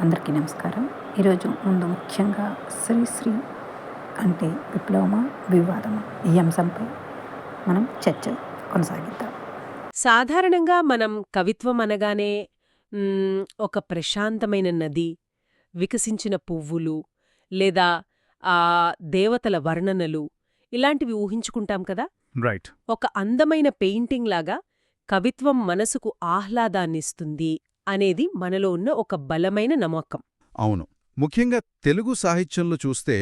అందరికీ నమస్కారం. ఈరోజు ముందు ముఖ్యంగా శ్రీశ్రీ అంటే విప్లవమా, వివాదమా ఈ అంశంపై మనం చర్చ కొనసాగిద్దాం. సాధారణంగా మనం కవిత్వం అనగానే ఒక ప్రశాంతమైన నది, వికసించిన పువ్వులు, లేదా దేవతల వర్ణనలు ఇలాంటివి ఊహించుకుంటాం కదా. రైట్. ఒక అందమైన పెయింటింగ్ లాగా కవిత్వం మనసుకు ఆహ్లాదాన్నిస్తుంది అనేది మనలో ఉన్న ఒక బలమైన నమ్మకం. అవును. ముఖ్యంగా తెలుగు సాహిత్యంలో చూస్తే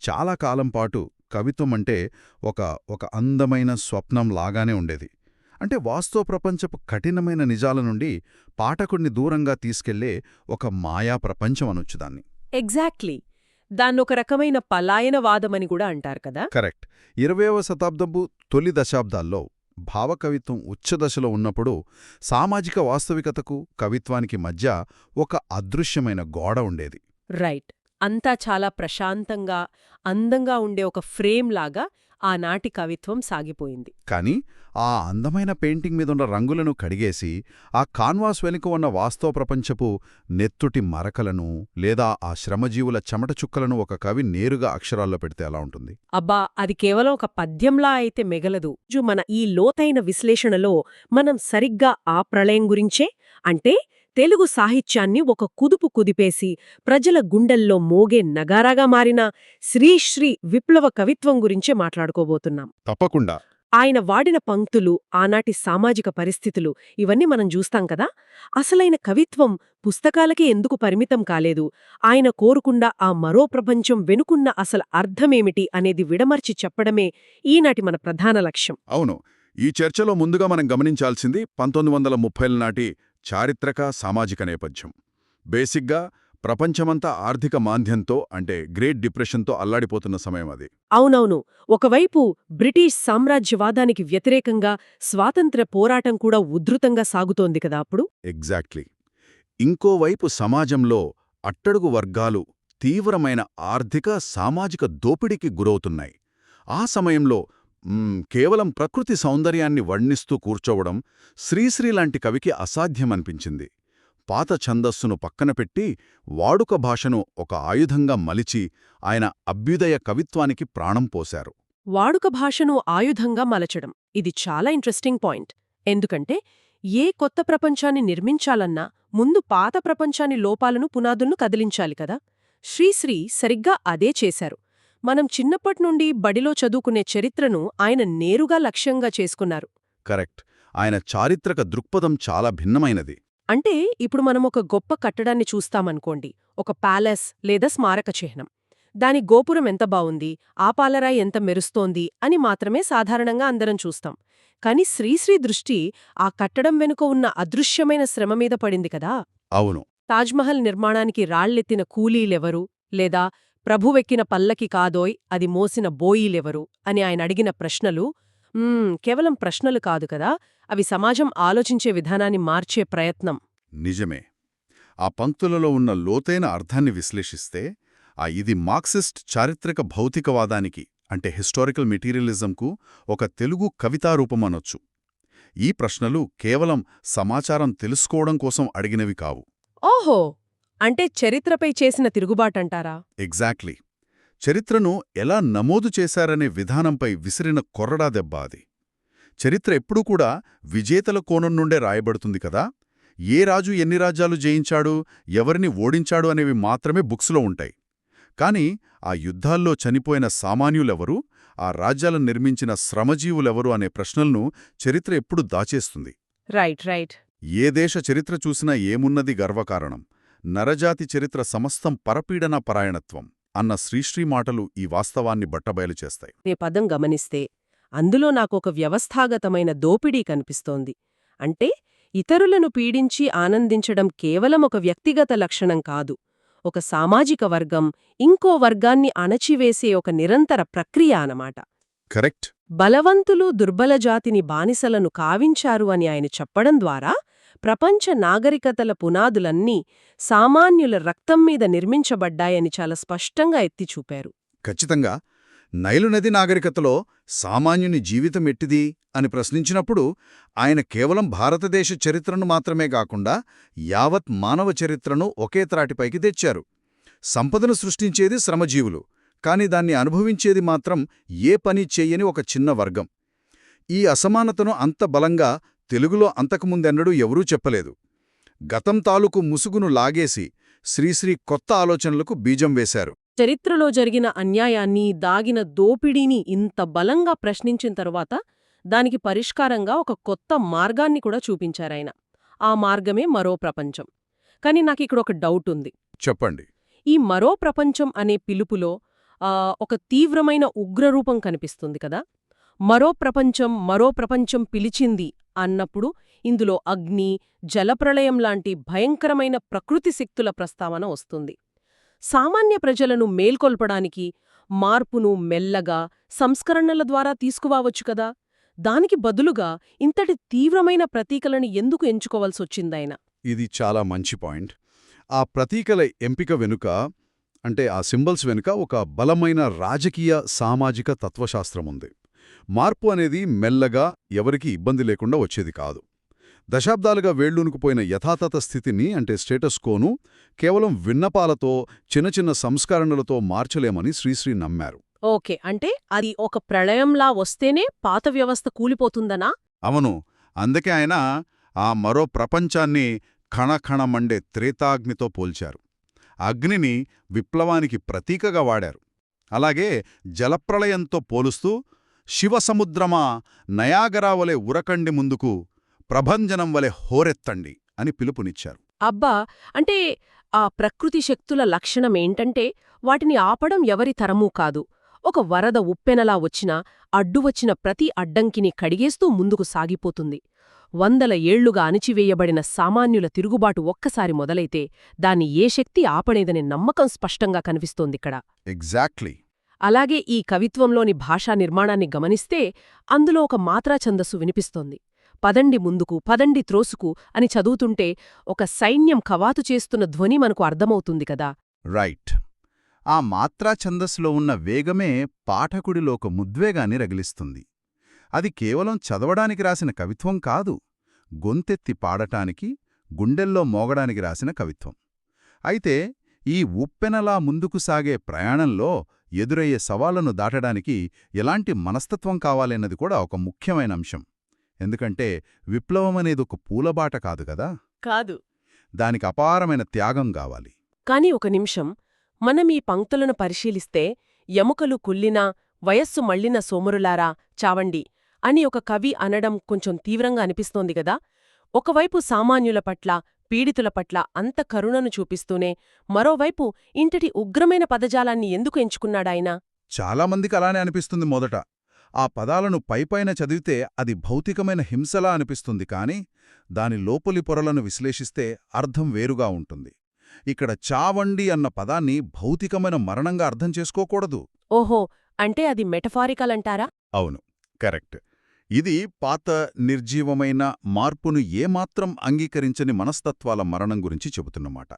చాలా కాలం పాటు కవిత్వం అంటే ఒక ఒక అందమైన స్వప్నం లాగానే ఉండేది. అంటే వాస్తవ ప్రపంచపు కఠినమైన నిజాల నుండి పాఠకుణ్ణి దూరంగా తీసుకెళ్లే ఒక మాయా ప్రపంచం అనొచ్చు దాన్ని. ఎగ్జాక్ట్లీ. దాన్నొక రకమైన పలాయనవాదమని కూడా అంటారు కదా. కరెక్ట్. 20వ శతాబ్దపు తొలి దశాబ్దాల్లో భావకవిత్వం ఉచ్చదశలో ఉన్నప్పుడు సామాజిక వాస్తవికతకు కవిత్వానికి మధ్య ఒక అదృశ్యమైన గోడ ఉండేది. రైట్. అంతా చాలా ప్రశాంతంగా, అందంగా ఉండే ఒక ఫ్రేమ్ లాగా ఆనాటి కవిత్వం సాగిపోయింది. కాని ఆ అందమైన పెయింటింగ్ మీదున్న రంగులను కడిగేసి ఆ కాన్వాస్ వెనుక ఉన్న వాస్తవ ప్రపంచపు నెత్తుటి మరకలను లేదా ఆ శ్రమజీవుల చెమట చుక్కలను ఒక కవి నేరుగా అక్షరాల్లో పెడితే ఎలా ఉంటుంది? అబ్బా, అది కేవలం ఒక పద్యంలా అయితే మిగలదు. మన ఈ లోతైన విశ్లేషణలో మనం సరిగ్గా ఆ ప్రళయం గురించే, అంటే తెలుగు సాహిత్యాన్ని ఒక కుదుపు కుదిపేసి ప్రజల గుండెల్లో మోగే నగారాగా మారిన శ్రీశ్రీ విప్లవ కవిత్వం గురించే మాట్లాడుకోబోతున్నాం. తప్పకుండా. ఆయన వాడిన పంక్తులు, ఆనాటి సామాజిక పరిస్థితులు ఇవన్నీ మనం చూస్తాం కదా. అసలైన కవిత్వం పుస్తకాలకే ఎందుకు పరిమితం కాలేదు, ఆయన కోరుకుండా ఆ మరో ప్రపంచం వెనుకున్న అసలు అర్థమేమిటి అనేది విడమర్చి చెప్పడమే ఈనాటి మన ప్రధాన లక్ష్యం. అవును. ఈ చర్చలో ముందుగా మనం గమనించాల్సింది 1930ల నాటి చారిత్రక సామాజిక నేపథ్యం. బేసిక్గా ప్రపంచమంతా ఆర్థిక మాంద్యంతో అంటే గ్రేట్ డిప్రెషన్తో అల్లాడిపోతున్న సమయం అది. అవునవును. ఒకవైపు బ్రిటిష్ సామ్రాజ్యవాదానికి వ్యతిరేకంగా స్వాతంత్ర్య పోరాటం కూడా ఉధృతంగా సాగుతోంది కదా అప్పుడు. ఎగ్జాక్ట్లీ. ఇంకోవైపు సమాజంలో అట్టడుగు వర్గాలు తీవ్రమైన ఆర్థిక సామాజిక దోపిడీకి గురవుతున్నాయి. ఆ సమయంలో కేవలం ప్రకృతి సౌందర్యాన్ని వర్ణిస్తూ కూర్చోవడం శ్రీశ్రీ లాంటి కవికి అసాధ్యమనిపించింది. పాత ఛందస్సును పక్కనపెట్టి వాడుక భాషను ఒక ఆయుధంగా మలిచి ఆయన అభ్యుదయ కవిత్వానికి ప్రాణం పోశారు. వాడుక భాషను ఆయుధంగా మలచడం ఇది చాలా ఇంట్రెస్టింగ్ పాయింట్. ఎందుకంటే ఏ కొత్త ప్రపంచాన్ని నిర్మించాలన్నా ముందు పాత ప్రపంచాన్ని లోపాలను పునాదులను కదిలించాలి కదా. శ్రీశ్రీ సరిగ్గా అదే చేశారు. మనం చిన్నప్పట్నుండి బడిలో చదువుకునే చరిత్రను ఆయన నేరుగా లక్ష్యంగా చేసుకున్నారు. కరెక్ట్. ఆయన చారిత్రక దృక్పథం చాలా భిన్నమైనది. అంటే ఇప్పుడు మనం ఒక గొప్ప కట్టడాన్ని చూస్తామనుకోండి, ఒక ప్యాలెస్ లేదా స్మారక చిహ్నం. దాని గోపురం ఎంత బావుంది, ఆ పాలరాయి ఎంత మెరుస్తోంది అని మాత్రమే సాధారణంగా అందరం చూస్తాం. కాని శ్రీశ్రీ దృష్టి ఆ కట్టడం వెనుక ఉన్న అదృశ్యమైన శ్రమ మీద పడింది కదా. అవును. తాజ్మహల్ నిర్మాణానికి రాళ్లెత్తిన కూలీలెవరు, లేదా ప్రభువెక్కిన పల్లకి కాదోయ్ అది మోసిన బోయీలెవరు అని ఆయన అడిగిన ప్రశ్నలు కేవలం ప్రశ్నలు కాదు కదా, అవి సమాజం ఆలోచించే విధానాన్ని మార్చే ప్రయత్నం. నిజమే. ఆ పంక్తులలో ఉన్న లోతైన అర్థాన్ని విశ్లేషిస్తే ఇది మార్క్సిస్ట్ చారిత్రక భౌతికవాదానికి అంటే హిస్టారికల్ మెటీరియలిజంకు ఒక తెలుగు కవితారూపమనొచ్చు. ఈ ప్రశ్నలు కేవలం సమాచారం తెలుసుకోవడం కోసం అడిగినవి కావు. ఓహో, అంటే చరిత్రపై చేసిన తిరుగుబాటంటారా? ఎగ్జాక్ట్లీ. చరిత్రను ఎలా నమోదు చేశారనే విధానంపై విసిరిన కొరడా దెబ్బ అది. చరిత్ర ఎప్పుడూ కూడా విజేతల కోణం నుండే రాయబడుతుంది కదా. ఏ రాజు ఎన్ని రాజ్యాలు జయించాడు, ఎవరిని ఓడించాడు అనేవి మాత్రమే బుక్స్లో ఉంటాయి. కాని ఆ యుద్ధాల్లో చనిపోయిన సామాన్యులెవరు, ఆ రాజ్యాలను నిర్మించిన శ్రమజీవులెవరు అనే ప్రశ్నలను చరిత్ర ఎప్పుడూ దాచేస్తుంది. Right right. ఏ దేశ చరిత్ర చూసినా ఏమున్నది గర్వకారణం, నరజాతి చరిత్ర సమస్తం పరపీడన పరాయణత్వం అన్న శ్రీశ్రీ మాటలు ఈ వాస్తవాన్ని బట్టబయలు చేస్తాయి. నే పదం గమనిస్తే అందులో నాకొక వ్యవస్థాగతమైన దోపిడీ కనిపిస్తోంది. అంటే ఇతరులను పీడించి ఆనందించడం కేవలం ఒక వ్యక్తిగత లక్షణం కాదు, ఒక సామాజిక వర్గం ఇంకో వర్గాన్ని అణచివేసే ఒక నిరంతర ప్రక్రియ అన్నమాట. కరెక్ట్. బలవంతులు దుర్బల జాతిని బానిసలను కావించారు అని ఆయన చెప్పడం ద్వారా ప్రపంచ నాగరికతల పునాదులన్నీ సామాన్యుల రక్తం మీద నిర్మించబడ్డాయని చాలా స్పష్టంగా ఎత్తిచూపారు. ఖచ్చితంగా. నైలు నది నాగరికతలో సామాన్యుని జీవితం ఎట్టిది అని ప్రశ్నించినప్పుడు ఆయన కేవలం భారతదేశ చరిత్రను మాత్రమే కాకుండా యావత్ మానవ చరిత్రను ఒకే త్రాటిపైకి తెచ్చారు. సంపదను సృష్టించేది శ్రమజీవులు, కాని దాన్ని అనుభవించేది మాత్రం ఏ పని చెయ్యని ఒక చిన్న వర్గం. ఈ అసమానతను అంత బలంగా తెలుగులో అంతకుముందెన్నడూ ఎవరూ చెప్పలేదు. గతం తాలూకు ముసుగును లాగేసి శ్రీశ్రీ కొత్త ఆలోచనలకు బీజం వేశారు. చరిత్రలో జరిగిన అన్యాయాన్ని, దాగిన దోపిడీని ఇంత బలంగా ప్రశ్నించిన తరువాత దానికి పరిష్కారంగా ఒక కొత్త మార్గాన్ని కూడా చూపించారాయన. ఆ మార్గమే మరో ప్రపంచం. కాని నాకిక్కడ ఒక డౌట్ ఉంది. చెప్పండి. ఈ మరో ప్రపంచం అనే పిలుపులో ఒక తీవ్రమైన ఉగ్రరూపం కనిపిస్తుంది కదా. మరో ప్రపంచం పిలిచింది అన్నప్పుడు ఇందులో అగ్ని, జలప్రళయం లాంటి భయంకరమైన ప్రకృతి శక్తుల ప్రస్తావన వస్తుంది. సామాన్య ప్రజలను మేల్కొల్పడానికి మార్పును మెల్లగా సంస్కరణల ద్వారా తీసుకురావచ్చు కదా. దానికి బదులుగా ఇంతటి తీవ్రమైన ప్రతీకలను ఎందుకు ఎంచుకోవాల్సొచ్చిందాయన? ఇది చాలా మంచి పాయింట్. ఆ ప్రతీకల ఎంపిక వెనుక, అంటే ఆ సింబల్స్ వెనుక ఒక బలమైన రాజకీయ, సామాజిక తత్వశాస్త్రముంది. మార్పు అనేది మెల్లగా, ఎవరికీ ఇబ్బంది లేకుండా వచ్చేది కాదు. దశాబ్దాలుగా వేళ్లూనుకుపోయిన యథాతథ స్థితిని, అంటే స్టేటస్ కోను, కేవలం విన్నపాలతో, చిన్న చిన్న సంస్కరణలతో మార్చలేమని శ్రీశ్రీ నమ్మారు. ఓకే, అంటే అది ఒక ప్రళయంలా వస్తేనే పాత వ్యవస్థ కూలిపోతుందనా? అవును. అందుకే ఆయన ఆ మరో ప్రపంచాన్ని ఖణఖణమండే త్రేతాగ్నితో పోల్చారు. అగ్నిని విప్లవానికి ప్రతీకగా వాడారు. అలాగే జలప్రళయంతో పోలుస్తూ శివసముద్రమా నయాగరావలే ఉరకండి ముందుకు, ప్రభంజనం వలె హోరెత్తండి అని పిలుపునిచ్చారు. అబ్బా, అంటే ఆ ప్రకృతి శక్తుల లక్షణమేంటంటే వాటిని ఆపడం ఎవరి తరమూ కాదు. ఒక వరద ఉప్పెనలా వచ్చినా అడ్డువచ్చిన ప్రతి అడ్డంకిని కడిగేస్తూ ముందుకు సాగిపోతుంది. 100 ఏళ్లుగా అణిచివేయబడిన సామాన్యుల తిరుగుబాటు ఒక్కసారి మొదలైతే దాన్ని ఏ శక్తి ఆపనేదనే నమ్మకం స్పష్టంగా కనిపిస్తోందిక్కడ. ఎగ్జాక్ట్లీ. అలాగే ఈ కవిత్వంలోని భాషా నిర్మాణాన్ని గమనిస్తే అందులో ఒక మాత్రా ఛందస్సు వినిపిస్తోంది. పదండి ముందుకు, పదండి త్రోసుకు అని చదువుతుంటే ఒక సైన్యం కవాతు చేస్తున్న ధ్వని మనకు అర్థమవుతుంది కదా. రైట్. ఆ మాత్రా ఛందస్సులో ఉన్న వేగమే పాఠకుడిలోక ముద్వేగాన్ని రగిలిస్తుంది. అది కేవలం చదవడానికి రాసిన కవిత్వం కాదు, గొంతెత్తి పాడటానికి, గుండెల్లో మోగడానికి రాసిన కవిత్వం. అయితే ఈ ఉప్పెనలా ముందుకు సాగే ప్రయాణంలో ఎదురయ్యే సవాళ్లను దాటడానికి ఎలాంటి మనస్తత్వం కావాలన్నది కూడా ఒక ముఖ్యమైన అంశం. ఎందుకంటే విప్లవమనేది ఒక పూలబాట కాదు కదా. కాదు. దానికి అపారమైన త్యాగం కావాలి. కాని ఒక నిమిషం, మనం ఈ పంక్తులను పరిశీలిస్తే ఎముకలు కుల్లినా, వయస్సు మళ్లిన సోమరులారా చావండి అని ఒక కవి అనడం కొంచెం తీవ్రంగా అనిపిస్తోంది గదా. ఒకవైపు సామాన్యుల పట్ల, పీడితుల పట్ల అంత కరుణను చూపిస్తూనే మరోవైపు ఇంతటి ఉగ్రమైన పదజాలాన్ని ఎందుకు ఎంచుకున్నాడాయన? చాలామందికి అలానే అనిపిస్తుంది మొదట. ఆ పదాలను పైపైన చదివితే అది భౌతికమైన హింసలా అనిపిస్తుంది, కాని దాని లోపలి పొరలను విశ్లేషిస్తే అర్థం వేరుగా ఉంటుంది. ఇక్కడ చావండి అన్న పదాన్ని భౌతికమైన మరణంగా అర్థం చేసుకోకూడదు. ఓహో, అంటే అది మెటఫారికల్ అంటారా? అవును, కరెక్ట్. ఇది పాత, నిర్జీవమైన, మార్పును ఏమాత్రం అంగీకరించని మనస్తత్వాల మరణం గురించి చెబుతున్నమాట.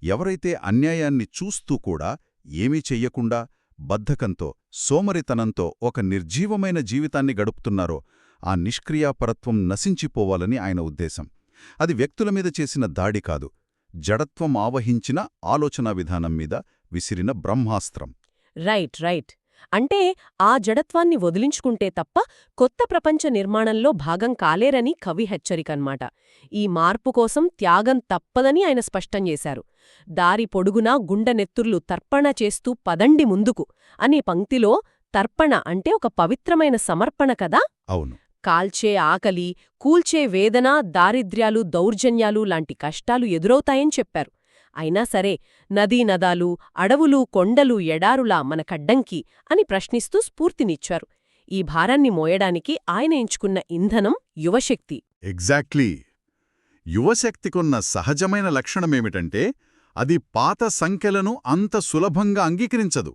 ఎవరైతే అన్యాయాన్ని చూస్తూ కూడా ఏమీ చెయ్యకుండా బద్ధకంతో, సోమరితనంతో ఒక నిర్జీవమైన జీవితాన్ని గడుపుతున్నారో ఆ నిష్క్రియాపరత్వం నశించిపోవాలని ఆయన ఉద్దేశం. అది వ్యక్తుల మీద చేసిన దాడి కాదు, జడత్వం ఆవహించిన ఆలోచనా విధానం మీద విసిరిన బ్రహ్మాస్త్రం. Right right. అంటే ఆ జడత్వాన్ని వదిలించుకుంటే తప్ప కొత్త ప్రపంచ నిర్మాణంలో భాగం కాలేరని కవి హెచ్చరికన్మాట. ఈ మార్పు కోసం త్యాగం తప్పదని ఆయన స్పష్టం చేశారు. దారి పొడుగునా గుండెనెత్తుర్లు తర్పణ చేస్తూ పదండి ముందుకు అనే పంక్తిలో తర్పణ అంటే ఒక పవిత్రమైన సమర్పణ కదా. అవును. కాల్చే ఆకలి, కూల్చే వేదన, దారిద్ర్యాలు, దౌర్జన్యాలు లాంటి కష్టాలు ఎదురవుతాయని చెప్పారు. అయినా సరే నదీనదాలు, అడవులు, కొండలు, ఎడారులా మనకడ్డంకి అని ప్రశ్నిస్తూ స్ఫూర్తినిచ్చారు. ఈ భారాన్ని మోయడానికి ఆయన ఎంచుకున్న ఇంధనం యువశక్తి. ఎగ్జాక్ట్లీ. యువశక్తికున్న సహజమైన లక్షణమేమిటంటే అది పాత సంఖ్యలను అంత సులభంగా అంగీకరించదు.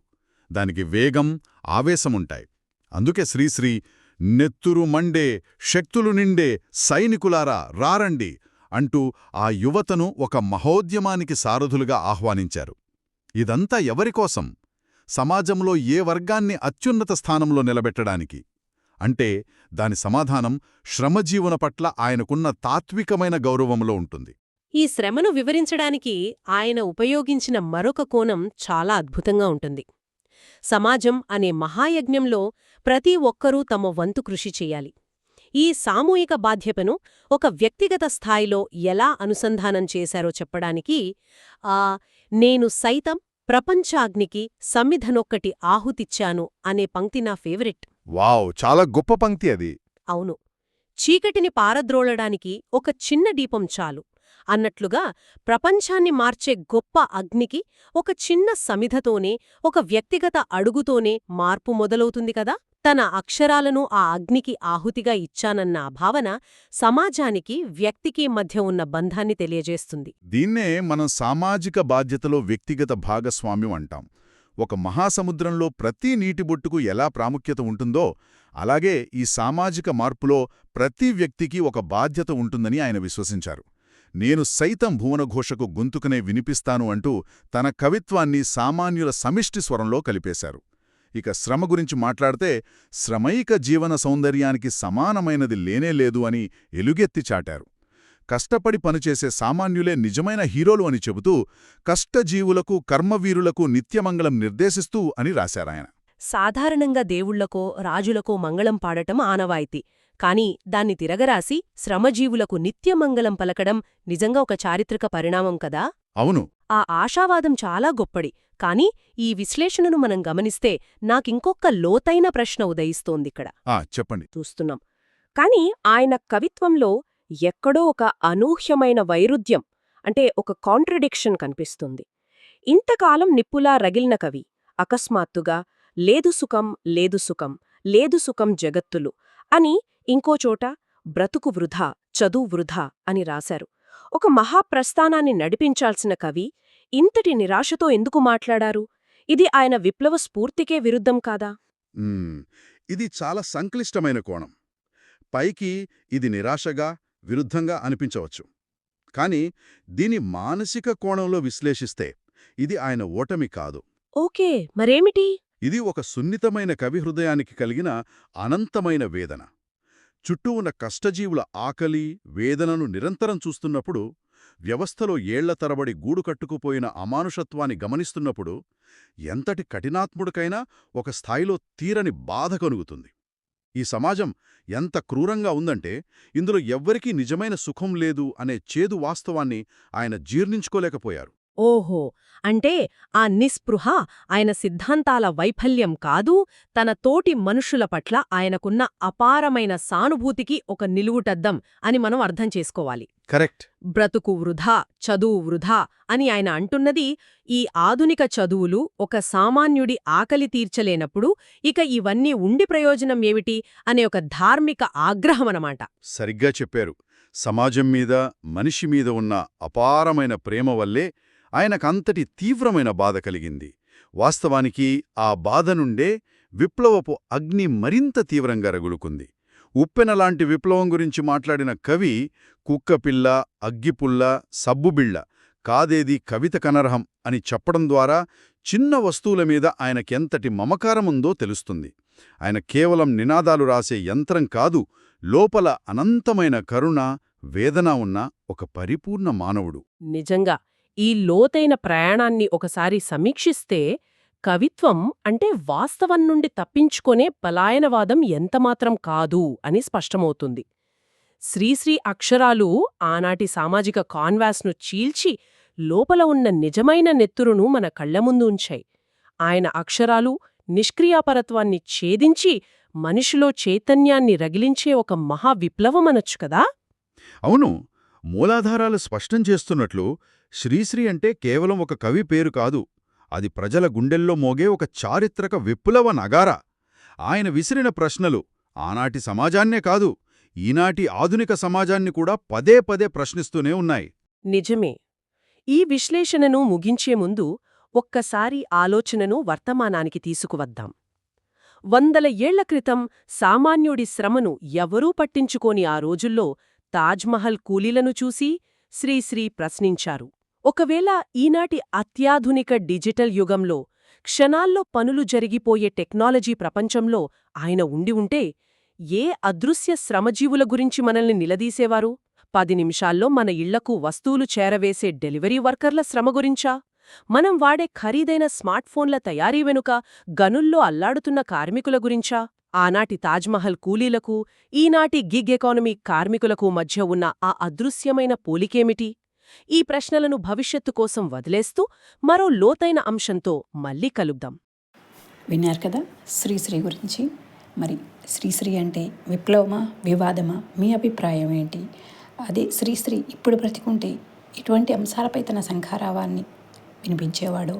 దానికి వేగం, ఆవేశముంటాయి. అందుకే శ్రీశ్రీ నెత్తురు మండే, శక్తులు నిండే సైనికులారా రారండి అంటూ ఆ యువతను ఒక మహోద్యమానికి సారథులుగా ఆహ్వానించారు. ఇదంతా ఎవరికోసం? సమాజంలో ఏ వర్గాన్ని అత్యున్నత స్థానంలో నిలబెట్టడానికి? అంటే దాని సమాధానం శ్రమజీవన పట్ల ఆయనకున్న తాత్వికమైన గౌరవంలో ఉంటుంది. ఈ శ్రమను వివరించడానికి ఆయన ఉపయోగించిన మరొక కోణం చాలా అద్భుతంగా ఉంటుంది. సమాజం అనే మహాయజ్ఞంలో ప్రతి ఒక్కరూ తమ వంతు కృషి చెయ్యాలి. ఈ సామూహిక బాధ్యతను ఒక వ్యక్తిగత స్థాయిలో ఎలా అనుసంధానం చేశారో చెప్పడానికి నేను సైతం ప్రపంచాగ్నికి సమ్మిధనొక్కటి ఆహుతిచ్చాను అనే పంక్తి నా ఫేవరెట్. వావ్, చాలా గొప్ప పంక్తి అది. అవును, చీకటిని పారద్రోలడానికి ఒక చిన్న దీపం చాలు అన్నట్లుగా ప్రపంచాన్ని మార్చే గొప్ప అగ్నికి ఒక చిన్న సమిధతోనే, ఒక వ్యక్తిగత అడుగుతోనే మార్పు మొదలవుతుంది కదా. తన అక్షరాలను ఆ అగ్నికి ఆహుతిగా ఇచ్చానన్న భావన సమాజానికి, వ్యక్తికి మధ్య ఉన్న బంధాన్ని తెలియజేస్తుంది. దీన్నే మనం సామాజిక బాధ్యతలో వ్యక్తిగత భాగస్వామ్యం అంటాం. ఒక మహాసముద్రంలో ప్రతి నీటిబొట్టుకు ఎలా ప్రాముఖ్యత ఉంటుందో అలాగే ఈ సామాజిక మార్పులో ప్రతి వ్యక్తికి ఒక బాధ్యత ఉంటుందని ఆయన విశ్వసించారు. నేను సైతం భువనఘోషకు గొంతుకనే వినిపిస్తాను అంటూ తన కవిత్వాన్ని సామాన్యుల సమిష్టి స్వరంలో కలిపేశారు. ఇక శ్రమ గురించి మాట్లాడితే శ్రమైక జీవన సౌందర్యానికి సమానమైనది లేనేలేదు అని ఎలుగెత్తి చాటారు. కష్టపడి పనిచేసే సామాన్యులే నిజమైన హీరోలు అని చెబుతూ కష్టజీవులకు, కర్మవీరులకు నిత్యమంగళం నిర్దేశిస్తూ అని రాశారాయన. సాధారణంగా దేవుళ్లకో, రాజులకో మంగళం పాడటం ఆనవాయితీ. కాని దాన్ని తిరగరాసి శ్రమజీవులకు నిత్యమంగళం పలకడం నిజంగా ఒక చారిత్రక పరిణామం కదా. అవును. ఆ ఆశావాదం చాలా గొప్పడి. కాని ఈ విశ్లేషణను మనం గమనిస్తే నాకింకొక్క లోతైన ప్రశ్న ఉదయిస్తోందిక్కడ. చెప్పండి. చూస్తున్నాం. కాని ఆయన కవిత్వంలో ఎక్కడో ఒక అనూహ్యమైన వైరుధ్యం, అంటే ఒక కాంట్రడిక్షన్ కనిపిస్తుంది. ఇంతకాలం నిప్పులా రగిలిన కవి అకస్మాత్తుగా లేదు సుఖం, లేదు సుఖం, లేదు సుఖం జగత్తులు అని ఇంకోచోట బ్రతుకు వృధా, చదువు వృధా అని రాశారు. ఒక మహాప్రస్థానాన్ని నడిపించాల్సిన కవి ఇంతటి నిరాశతో ఎందుకు మాట్లాడారు? ఇది ఆయన విప్లవ స్ఫూర్తికే విరుద్ధం కాదా? ఇది చాలా సంక్లిష్టమైన కోణం. పైకి ఇది నిరాశగా, విరుద్ధంగా అనిపించవచ్చు. కాని దీని మానసిక కోణంలో విశ్లేషిస్తే ఇది ఆయన ఓటమి కాదు. ఓకే, మరేమిటి? ఇది ఒక సున్నితమైన కవి హృదయానికి కలిగిన అనంతమైన వేదన. చుట్టూ ఉన్న కష్టజీవుల ఆకలి, వేదనను నిరంతరం చూస్తున్నప్పుడు, వ్యవస్థలో ఏళ్ల తరబడి గూడు కట్టుకుపోయిన అమానుషత్వాన్ని గమనిస్తున్నప్పుడు ఎంతటి కఠినాత్ముడికైనా ఒక స్థాయిలో తీరని బాధ కలుగుతుంది. ఈ సమాజం ఎంత క్రూరంగా ఉందంటే ఇందులో ఎవ్వరికీ నిజమైన సుఖం లేదు అనే చేదు వాస్తవాన్ని ఆయన జీర్ణించుకోలేకపోయారు. ఓహో, అంటే ఆ నిస్పృహ ఆయన సిద్ధాంతాల వైఫల్యం కాదు, తన తోటి మనుషుల పట్ల ఆయనకున్న అపారమైన సానుభూతికి ఒక నిలువుటద్దం అని మనం అర్థం చేసుకోవాలి. కరెక్ట్. బ్రతుకు వృధా, చదువు వృధా అని ఆయన అంటున్నది ఈ ఆధునిక చదువులు ఒక సామాన్యుడి ఆకలి తీర్చలేనప్పుడు ఇక ఇవన్నీ ఉండి ప్రయోజనం ఏమిటి అనే ఒక ధార్మిక ఆగ్రహమనమాట. సరిగ్గా చెప్పారు. సమాజం మీద, మనిషి మీద ఉన్న అపారమైన ప్రేమ వల్లే ఆయనకంతటి తీవ్రమైన బాధ కలిగింది. వాస్తవానికి ఆ బాధ నుండే విప్లవపు అగ్ని మరింత తీవ్రంగా రగులుకుంది. ఉప్పెనలాంటి విప్లవం గురించి మాట్లాడిన కవి కుక్కపిల్ల, అగ్గిపుల్ల, సబ్బుబిళ్ళ కాదేది కవిత కనర్హం అని చెప్పడం ద్వారా చిన్న వస్తువుల మీద ఆయనకెంతటి మమకారముందో తెలుస్తుంది. ఆయన కేవలం నినాదాలు రాసే యంత్రం కాదు, లోపల అనంతమైన కరుణ, వేదన ఉన్న ఒక పరిపూర్ణ మానవుడు. నిజంగా ఈ లోతైన ప్రయాణాన్ని ఒకసారి సమీక్షిస్తే కవిత్వం అంటే వాస్తవం నుండి తప్పించుకొనే పలాయనవాదం ఎంతమాత్రం కాదు అని స్పష్టమవుతుంది. శ్రీశ్రీ అక్షరాలు ఆనాటి సామాజిక కాన్వాస్ను చీల్చి లోపల ఉన్న నిజమైన నెత్తురును మన కళ్లముందు ఉంచాయి. ఆయన అక్షరాలు నిష్క్రియాపరత్వాన్ని ఛేదించి మనిషిలో చైతన్యాన్ని రగిలించే ఒక మహా విప్లవమనొచ్చు కదా. అవును. మూలాధారాలు స్పష్టం చేస్తున్నట్లు శ్రీశ్రీ అంటే కేవలం ఒక కవి పేరు కాదు, అది ప్రజల గుండెల్లో మోగే ఒక చారిత్రక విప్లవ నగార. ఆయన విసిరిన ప్రశ్నలు ఆనాటి సమాజాన్నే కాదు, ఈనాటి ఆధునిక సమాజాన్ని కూడా పదే పదే ప్రశ్నిస్తూనే ఉన్నాయి. నిజమే. ఈ విశ్లేషణను ముగించే ముందు ఒక్కసారి ఆలోచనను వర్తమానానికి తీసుకువద్దాం. 100 ఏళ్ల క్రితం సామాన్యుడి శ్రమను ఎవరూ పట్టించుకోని ఆ రోజుల్లో తాజ్మహల్ కూలీలను చూసి శ్రీశ్రీ ప్రశ్నించారు. ఒకవేళ ఈనాటి అత్యాధునిక డిజిటల్ యుగంలో క్షణాల్లో పనులు జరిగిపోయే టెక్నాలజీ ప్రపంచంలో ఆయన ఉండి ఉంటే ఏ అదృశ్య శ్రమజీవుల గురించి మనల్ని నిలదీసేవారు? 10 నిమిషాల్లో మన ఇళ్లకు వస్తువులు చేరవేసే డెలివరీ వర్కర్ల శ్రమ గురించా? మనం వాడే ఖరీదైన స్మార్ట్ఫోన్ల తయారీ వెనుక గనుల్లో అల్లాడుతున్న కార్మికుల గురించా? ఆనాటి తాజ్మహల్ కూలీలకు ఈనాటి గిగ్ ఎకానమీ కార్మికులకు మధ్య ఉన్న ఆ అదృశ్యమైన పోలికేమిటి? ఈ ప్రశ్నలను భవిష్యత్తు కోసం వదిలేస్తూ మరో లోతైన అంశంతో మళ్ళీ కలుద్దాం. విన్నారు కదా శ్రీశ్రీ గురించి. మరి శ్రీశ్రీ అంటే విప్లవమా, వివాదమా? మీ అభిప్రాయం ఏంటి? అదే శ్రీశ్రీ ఇప్పుడు బ్రతికుంటే ఇటువంటి అంశాలపై తన శంఖారావాన్ని వినిపించేవాడు?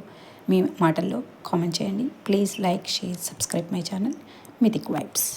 మీ మాటల్లో కామెంట్ చేయండి. Please like, share, subscribe my channel mythic vibes.